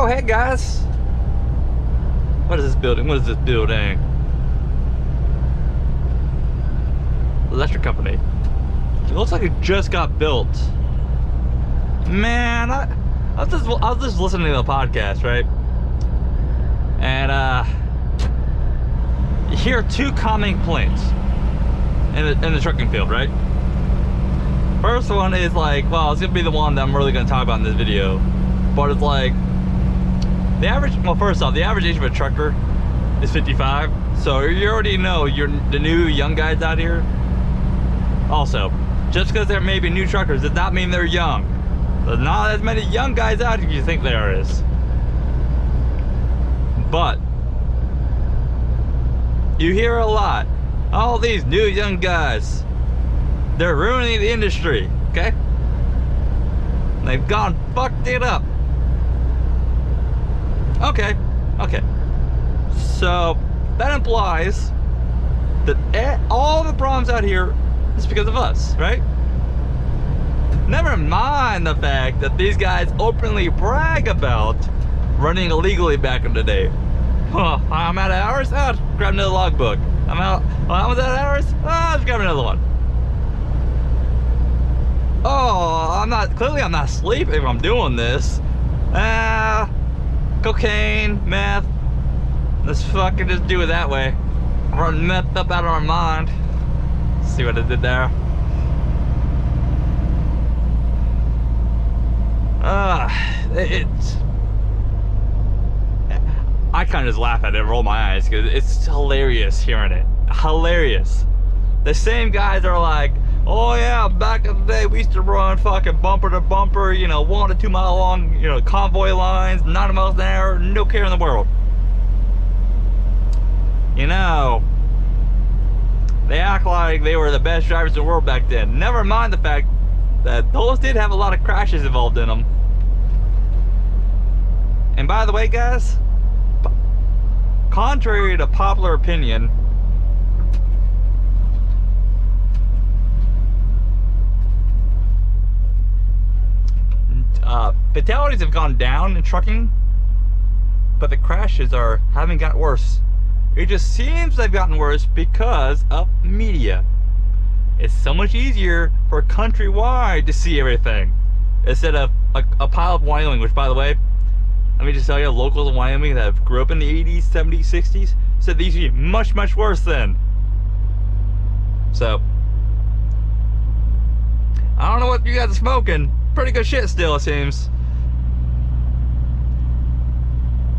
Oh, hey guys. What is this building? What is this building? Electric company. It looks like it just got built. Man, I was just listening to a podcast, right? And you hear two common complaints in the trucking field, right? First one is like, well, it's gonna be the one that I'm really gonna talk about in this video, but it's like the average. Well, first off, the average age of a trucker is 55, so you already know you're the new young guys out here. Also, just because there may be new truckers does not mean they're young. There's not as many young guys out here as you think there is. But you hear a lot, all these new young guys, they're ruining the industry, okay? They've gone fucked it up. Okay. So that implies that all the problems out here is because of us, right? Never mind the fact that these guys openly brag about running illegally back in the day. Huh, I'm out of hours? Oh, grab another logbook. I'm out. Oh, I was out of hours? Oh, let's grab another one. Oh, clearly I'm not sleeping if I'm doing this. Cocaine, meth. Let's fucking just do it that way. Run meth up out of our mind. See what I did there? I kind of just laugh at it and roll my eyes because it's hilarious hearing it. Hilarious. The same guys are like, oh yeah, back in the day we used to run fucking bumper to bumper, 1 to 2 mile long, convoy lines, 90 miles an hour, no care in the world. They act like they were the best drivers in the world back then. Never mind the fact that those did have a lot of crashes involved in them. And by the way, guys, contrary to popular opinion, fatalities have gone down in trucking, but the crashes haven't gotten worse. It just seems they've gotten worse because of media. It's so much easier for countrywide to see everything instead of a pile of Wyoming, which, by the way, let me just tell you, locals in Wyoming that grew up in the 80s, 70s, 60s said these would be much, much worse then. So, I don't know what you guys are smoking. Pretty good shit still, it seems.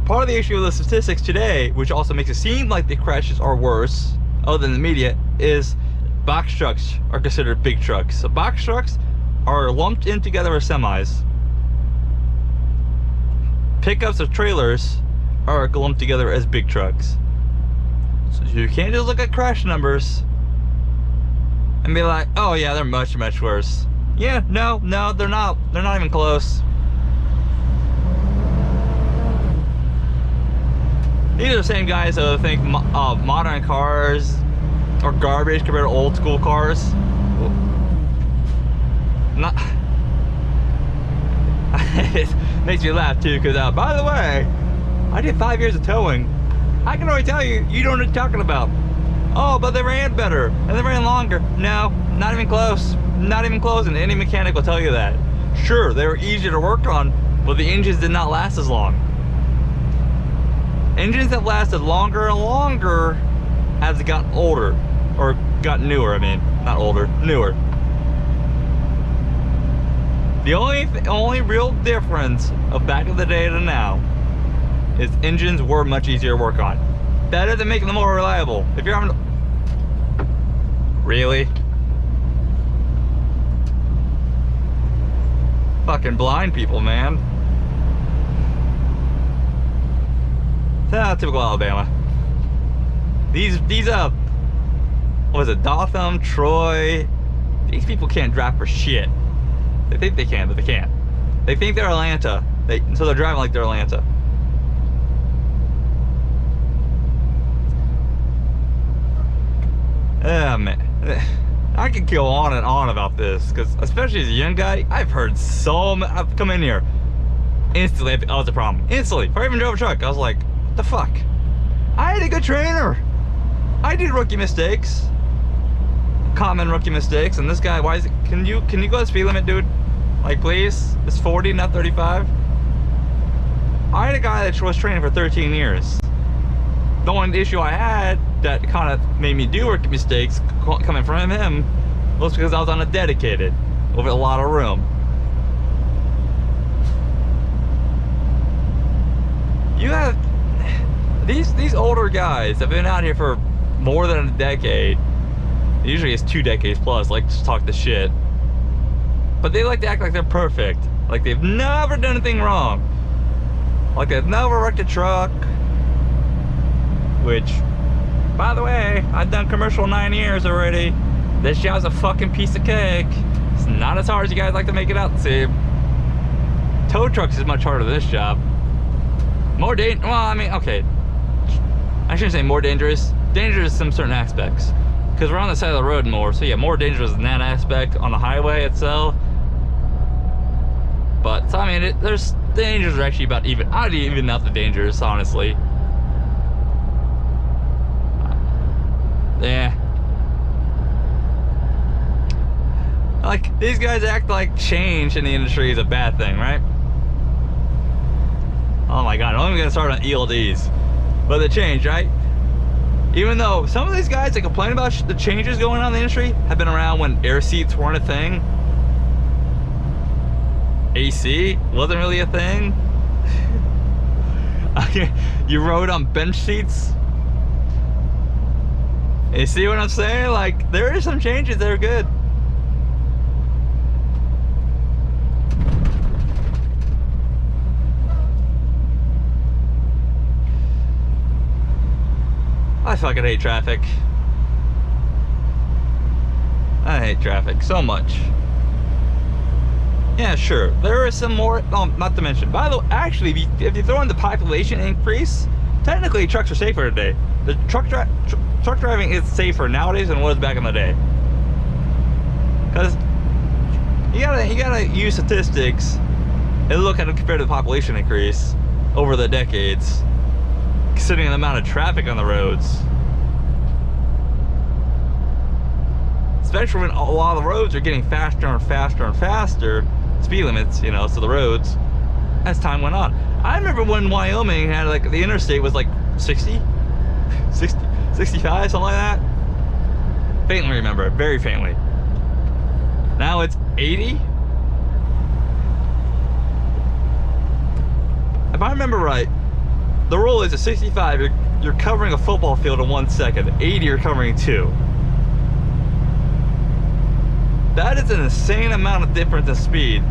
Part of the issue with the statistics today, which also makes it seem like the crashes are worse, other than the media, is box trucks are considered big trucks. So box trucks are lumped in together with semis. Pickups or trailers are lumped together as big trucks. So you can't just look at crash numbers and be like, oh yeah, they're much, much worse. Yeah, no, they're not. They're not even close. These are the same guys that think modern cars are garbage compared to old school cars. Not. It makes me laugh too, because by the way, I did 5 years of towing. I can already tell you don't know what you're talking about. Oh, but they ran better and they ran longer. No, not even close. Not even close, and any mechanic will tell you that. Sure, they were easier to work on, but the engines did not last as long. Engines have lasted longer and longer as it got older, or got newer. I mean, not older, newer. The only real difference of back in the day to now is engines were much easier to work on. That doesn't make them more reliable. If you're having, really? Fucking blind people, man. Typical Alabama. These what was it, Dothan, Troy? These people can't drive for shit. They think they can, but they can't. They think they're Atlanta. So they're driving like they're Atlanta. Man, I could go on and on about this, because especially as a young guy, I've heard I've come in here Instantly, I was the problem. Instantly, before I even drove a truck, I was like, what the fuck? I had a good trainer. I did rookie mistakes. Common rookie mistakes, and this guy, why is it, can you go the speed limit, dude? Like, please? It's 40, not 35. I had a guy that was training for 13 years. The only issue I had that kind of made me do rookie mistakes coming from him was because I was on a dedicated with a lot of room. You have these older guys have been out here for more than a decade. Usually it's 2 decades plus, like to talk the shit. But they like to act like they're perfect. Like they've never done anything wrong. Like they've never wrecked a truck. Which, by the way, I've done commercial 9 years already. This job's a fucking piece of cake. It's not as hard as you guys like to make it out to seem. Tow trucks is much harder than this job. More well, I mean, okay. I shouldn't say more dangerous. Dangerous in some certain aspects. Because we're on the side of the road more, so yeah, more dangerous in that aspect on the highway itself. But, so, I mean, there's dangers are actually about even. I'd even out the dangers, honestly. Yeah. Like, these guys act like change in the industry is a bad thing, right? Oh my god, I'm only gonna start on ELDs. But the change, right? Even though some of these guys that complain about the changes going on in the industry have been around when air seats weren't a thing. AC wasn't really a thing. You rode on bench seats. You see what I'm saying? Like, there are some changes that are good. I fucking hate traffic. I hate traffic so much. Yeah, sure. There is some more. Oh, not to mention. By the way, actually, if you throw in the population increase, technically trucks are safer today. The truck driving is safer nowadays than it was back in the day. Because you gotta use statistics and look at it compared to the population increase over the decades. Considering the amount of traffic on the roads, especially when a lot of the roads are getting faster and faster and faster, speed limits, you know, so the roads, as time went on. I remember when Wyoming had, like, the interstate was like 60, 65, something like that. Faintly remember, very faintly. Now it's 80. If I remember right, the rule is at 65, you're covering a football field in 1 second. 80, you're covering 2. That is an insane amount of difference in speed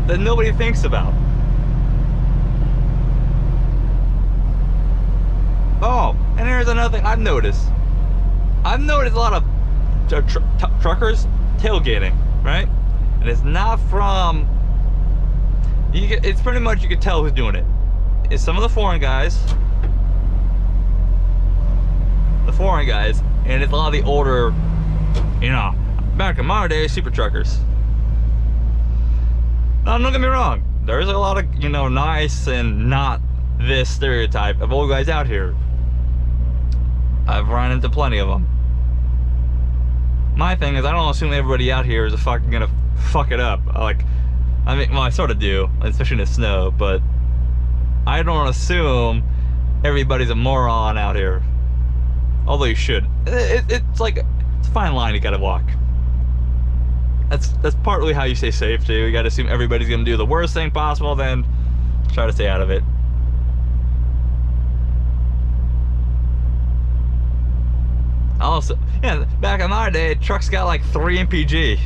that nobody thinks about. Oh, and here's another thing I've noticed. I've noticed a lot of truckers tailgating, right? And it's not from. It's pretty much you can tell who's doing it. It's some of the foreign guys, and it's a lot of the older, you know, back in my day, super truckers. Now, don't get me wrong, there's a lot of, you know, nice and not this stereotype of old guys out here. I've run into plenty of them. My thing is, I don't assume everybody out here is fucking gonna fuck it up. Like, I mean, well, I sort of do, especially in the snow, but I don't assume everybody's a moron out here. Although you should. It's like, it's a fine line you gotta walk. That's partly how you stay safe too. You gotta assume everybody's gonna do the worst thing possible, then try to stay out of it. Also, yeah, back in my day, trucks got like 3 MPG.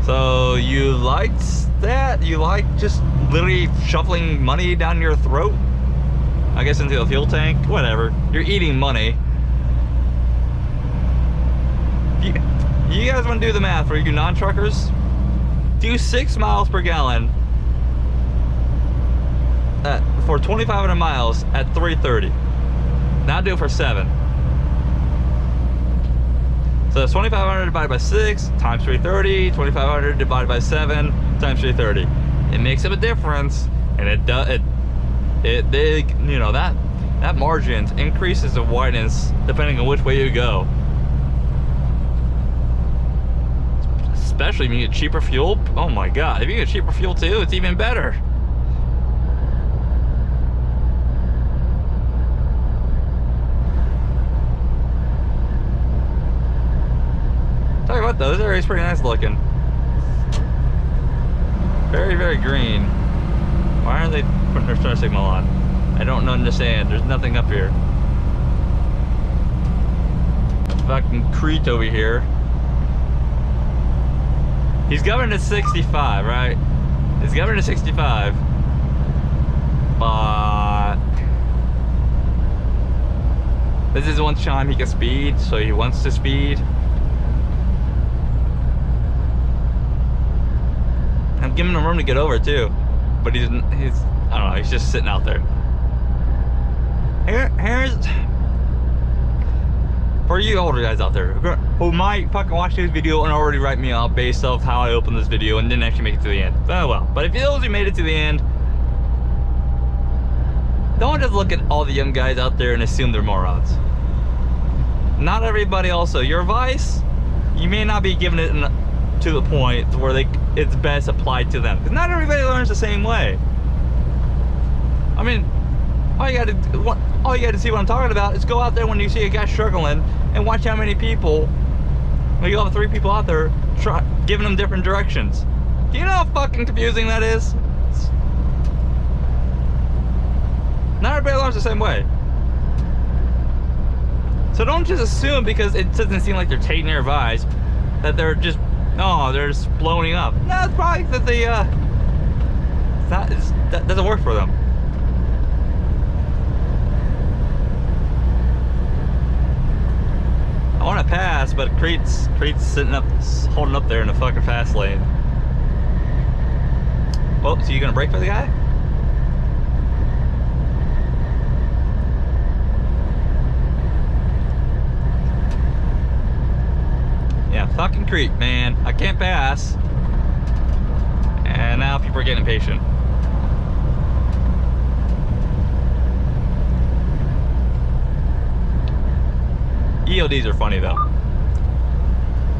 So you liked that? You like just literally shuffling money down your throat? I guess into the fuel tank? Whatever. You're eating money. You guys want to do the math for you non-truckers? Do 6 miles per gallon for 2,500 miles at 330. Now do it for 7. So that's 2,500 divided by 6 times 330, 2,500 divided by 7 times 330. it makes up a difference, and it does you know, that margin increases the widens depending on which way you go. Especially if you get cheaper fuel. Oh my god, if you get cheaper fuel too, it's even better. Tell you what though, this area's pretty nice looking. Very, very green. Why aren't they putting their star signal on? I don't understand. There's nothing up here. Fucking Crete over here. He's governed at 65, right? He's governed at 65. But this is one time he can speed, so he wants to speed. I'm giving him room to get over too, but he's I don't know, he's just sitting out there. Here's for you older guys out there who might fucking watch this video and already write me off based off how I opened this video and didn't actually make it to the end. Oh well. But if those who made it to the end, don't just look at all the young guys out there and assume they're morons. Not everybody also. Your advice, you may not be giving it to the point where it's best applied to them. Because not everybody learns the same way. I mean, all you got to see what I'm talking about is go out there when you see a guy struggling and watch how many people, when you have 3 people out there giving them different directions. Do you know how fucking confusing that is? Not everybody learns the same way. So don't just assume because it doesn't seem like they're taking your advice that they're just, oh, they're just blowing up. No, it's probably that they, that doesn't work for them. I want to pass, but Crete's sitting up, holding up there in the fucking fast lane. Oh, so you gonna brake for the guy? Yeah, fucking Crete, man. I can't pass. And now people are getting impatient. EODs are funny though,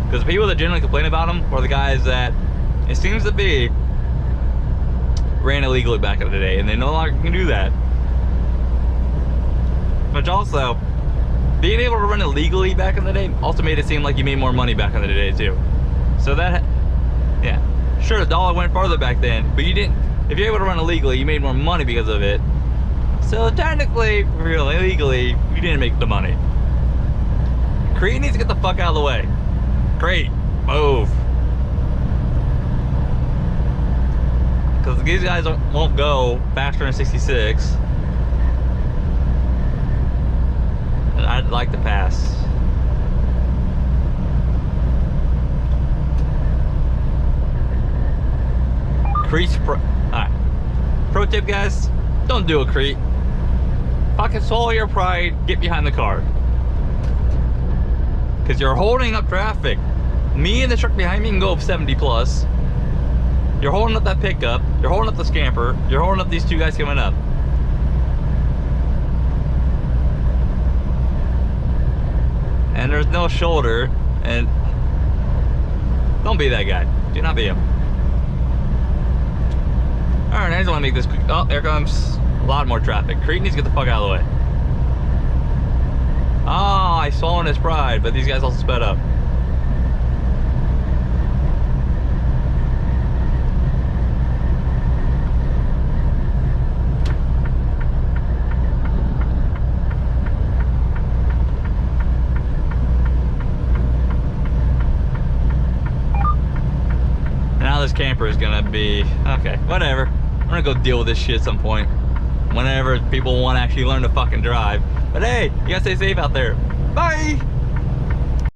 because the people that generally complain about them are the guys that it seems to be ran illegally back in the day, and they no longer can do that. Which also, being able to run illegally back in the day also made it seem like you made more money back in the day too. So that, yeah, sure, the dollar went farther back then, but you didn't. If you're able to run illegally, you made more money because of it. So technically, really illegally, you didn't make the money. Crete needs to get the fuck out of the way. Crete, move. Because these guys won't go faster than 66. And I'd like to pass. Crete's alright. Pro tip, guys, don't do a Crete. Fucking swallow your pride, get behind the car. Because you're holding up traffic. Me and the truck behind me can go up 70 plus. You're holding up that pickup. You're holding up the scamper. You're holding up these 2 guys coming up. And there's no shoulder. And don't be that guy. Do not be him. Alright, I just want to make this quick. Oh, there comes a lot more traffic. Crete needs to get the fuck out of the way. Oh, I swallowed his pride, but these guys also sped up. Now this camper is gonna be, okay, whatever. I'm gonna go deal with this shit at some point. Whenever people want to actually learn to fucking drive. But hey, you gotta stay safe out there. Bye!